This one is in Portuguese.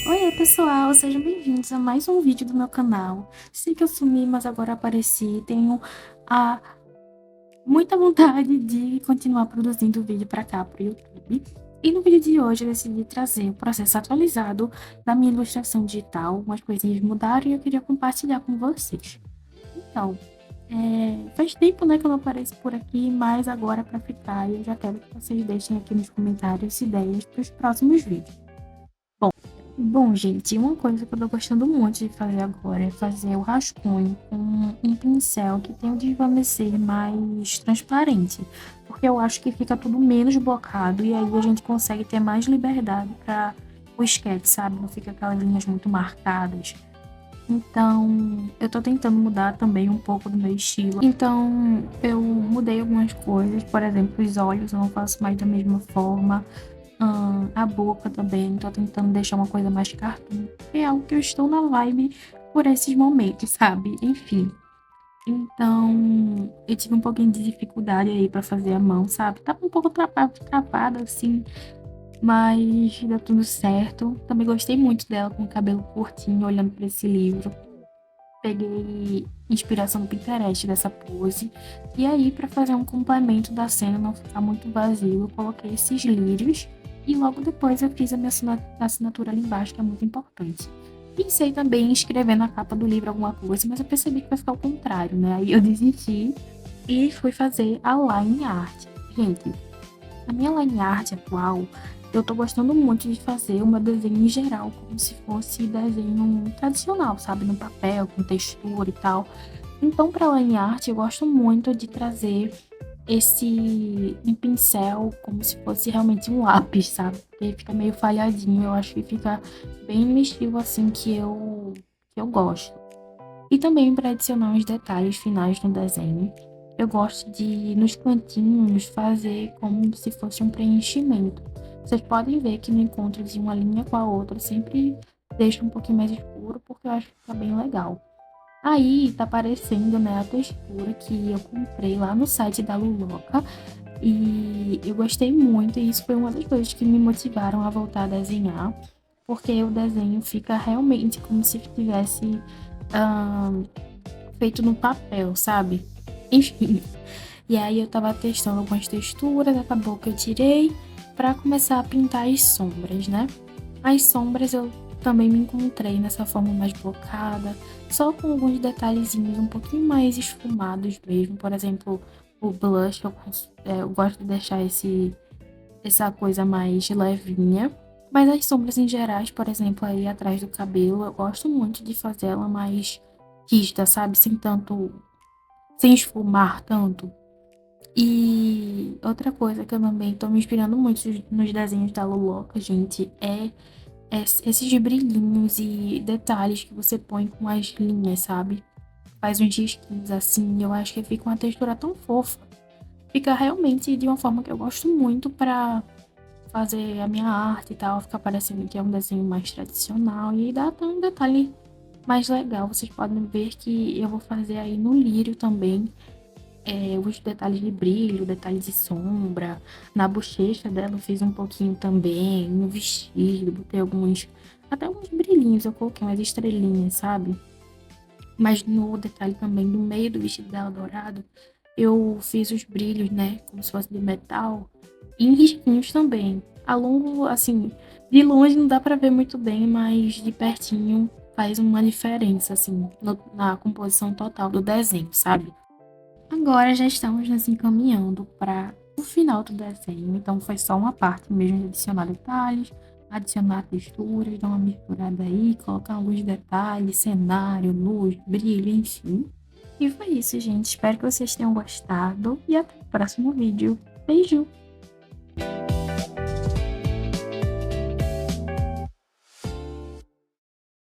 Oi, pessoal, sejam bem-vindos a mais um vídeo do meu canal. Sei que eu sumi, mas agora apareci. Tenho a muita vontade de continuar produzindo vídeo para cá, para o YouTube. E no vídeo de hoje eu decidi trazer o processo atualizado da minha ilustração digital. Umas coisinhas mudaram e eu queria compartilhar com vocês. Então, faz tempo, né, que eu não apareço por aqui, mas agora para ficar, eu já quero que vocês deixem aqui nos comentários ideias para os próximos vídeos. Bom, gente, uma coisa que eu tô gostando muito de fazer agora é fazer o rascunho com um pincel que tem um desvanecer mais transparente, porque eu acho que fica tudo menos blocado e aí a gente consegue ter mais liberdade para o sketch, sabe? Não fica aquelas linhas muito marcadas. Então, eu tô tentando mudar também um pouco do meu estilo. Então, eu mudei algumas coisas, por exemplo, os olhos eu não faço mais da mesma forma. A boca também, tô tentando deixar uma coisa mais cartoon, que é algo que eu estou na vibe por esses momentos, sabe? Enfim. Então, eu tive um pouquinho de dificuldade aí pra fazer a mão, sabe? Tava um pouco travada, assim, mas deu tudo certo. Também gostei muito dela com o cabelo curtinho, olhando pra esse livro. Peguei inspiração no Pinterest dessa pose. E aí, para fazer um complemento da cena, não ficar muito vazio, eu coloquei esses lírios. E logo depois eu fiz a minha assinatura ali embaixo, que é muito importante. Pensei também em escrever na capa do livro alguma coisa, mas eu percebi que vai ficar o contrário, né? Aí eu desisti e fui fazer a line art. Gente, a minha line art atual, eu tô gostando muito de fazer o meu desenho em geral, como se fosse desenho tradicional, sabe? No papel, com textura e tal. Então, para line art, eu gosto muito de trazer esse um pincel como se fosse realmente um lápis, sabe? Porque fica meio falhadinho, eu acho que fica bem no estilo assim que eu gosto. E também para adicionar uns detalhes finais no desenho, eu gosto de, nos cantinhos, fazer como se fosse um preenchimento. Vocês podem ver que no encontro de uma linha com a outra, eu sempre deixo um pouquinho mais escuro, porque eu acho que fica bem legal. Aí tá aparecendo, né, a textura que eu comprei lá no site da Luloca. E eu gostei muito, e isso foi uma das coisas que me motivaram a voltar a desenhar, porque o desenho fica realmente como se tivesse feito no papel, sabe? Enfim. E aí eu tava testando algumas texturas, acabou que eu tirei pra começar a pintar as sombras, né? As sombras eu também me encontrei nessa forma mais blocada, só com alguns detalhezinhos um pouquinho mais esfumados mesmo. Por exemplo, o blush, eu gosto de deixar essa coisa mais levinha. Mas as sombras em gerais, por exemplo, aí atrás do cabelo, eu gosto muito de fazer ela mais rígida, sabe? Sem esfumar tanto. E outra coisa que eu também tô me inspirando muito nos desenhos da Luloca, gente, esses brilhinhos e detalhes que você põe com as linhas, sabe? Faz uns risquinhos assim, eu acho que fica uma textura tão fofa. Fica realmente de uma forma que eu gosto muito pra fazer a minha arte e tal, ficar parecendo que é um desenho mais tradicional e dá até um detalhe mais legal. Vocês podem ver que eu vou fazer aí no lírio também, os detalhes de brilho, detalhes de sombra. Na bochecha dela eu fiz um pouquinho também, no vestido, botei até alguns brilhinhos, eu coloquei umas estrelinhas, sabe? Mas no detalhe também do meio do vestido dela dourado, eu fiz os brilhos, né, como se fosse de metal, e em risquinhos também. A longo, assim, de longe não dá pra ver muito bem, mas de pertinho faz uma diferença, assim, na composição total do desenho, sabe? Agora já estamos nos encaminhando para o final do desenho, então foi só uma parte mesmo de adicionar detalhes, adicionar texturas, dar uma misturada aí, colocar alguns detalhes, cenário, luz, brilho, enfim. E foi isso, gente. Espero que vocês tenham gostado e até o próximo vídeo. Beijo!